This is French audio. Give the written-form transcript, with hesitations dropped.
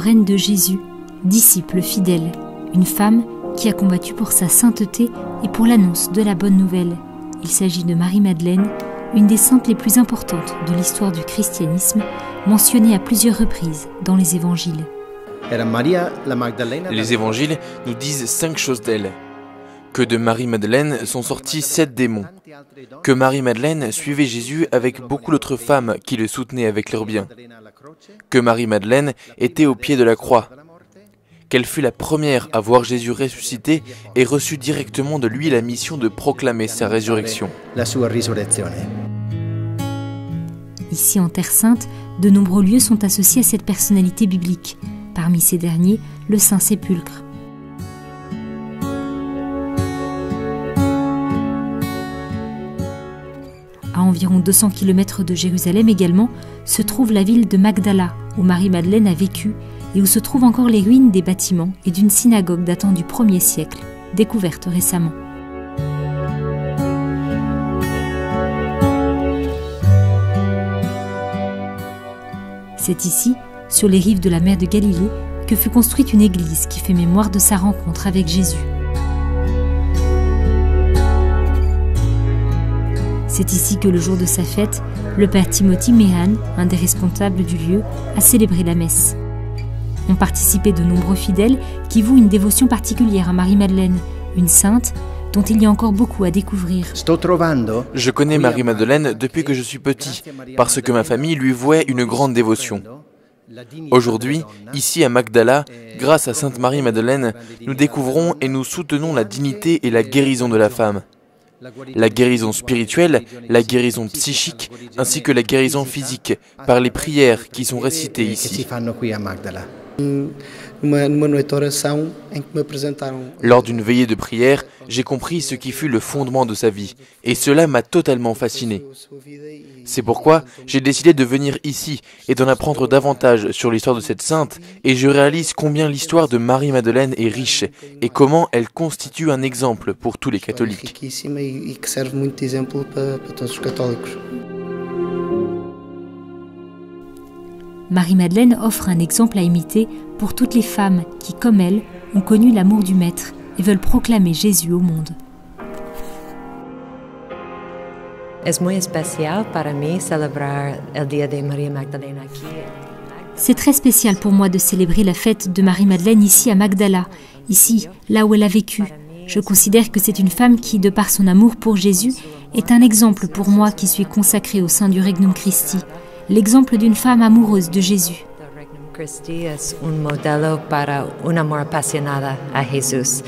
contemporaine de Jésus, disciple fidèle, une femme qui a combattu pour sa sainteté et pour l'annonce de la bonne nouvelle. Il s'agit de Marie-Madeleine, une des saintes les plus importantes de l'histoire du christianisme, mentionnée à plusieurs reprises dans les évangiles. Les évangiles nous disent 5 choses d'elle. Que de Marie-Madeleine sont sortis 7 démons. Que Marie-Madeleine suivait Jésus avec beaucoup d'autres femmes qui le soutenaient avec leurs biens. Que Marie-Madeleine était au pied de la croix. Qu'elle fut la première à voir Jésus ressuscité et reçut directement de lui la mission de proclamer sa résurrection. Ici en Terre Sainte, de nombreux lieux sont associés à cette personnalité biblique. Parmi ces derniers, le Saint-Sépulcre. À environ 200 km de Jérusalem également, se trouve la ville de Magdala, où Marie-Madeleine a vécu et où se trouvent encore les ruines des bâtiments et d'une synagogue datant du 1er siècle, découverte récemment. C'est ici, sur les rives de la mer de Galilée, que fut construite une église qui fait mémoire de sa rencontre avec Jésus. C'est ici que le jour de sa fête, le père Timothy Meehan, un des responsables du lieu, a célébré la messe. Ont participé de nombreux fidèles qui vouent une dévotion particulière à Marie-Madeleine, une sainte dont il y a encore beaucoup à découvrir. Je connais Marie-Madeleine depuis que je suis petit, parce que ma famille lui vouait une grande dévotion. Aujourd'hui, ici à Magdala, grâce à Sainte Marie-Madeleine, nous découvrons et nous soutenons la dignité et la guérison de la femme. La guérison spirituelle, la guérison psychique, ainsi que la guérison physique, par les prières qui sont récitées ici. Lors d'une veillée de prière, j'ai compris ce qui fut le fondement de sa vie, et cela m'a totalement fasciné. C'est pourquoi j'ai décidé de venir ici et d'en apprendre davantage sur l'histoire de cette sainte, et je réalise combien l'histoire de Marie-Madeleine est riche, et comment elle constitue un exemple pour tous les catholiques. Marie-Madeleine offre un exemple à imiter pour toutes les femmes qui, comme elle, ont connu l'amour du Maître et veulent proclamer Jésus au monde. C'est très spécial pour moi de célébrer la fête de Marie-Madeleine ici à Magdala, ici, là où elle a vécu. Je considère que c'est une femme qui, de par son amour pour Jésus, est un exemple pour moi qui suis consacrée au sein du Regnum Christi. L'exemple d'une femme amoureuse de Jésus. Christi es un modelo para un amor apasionado a Jesús.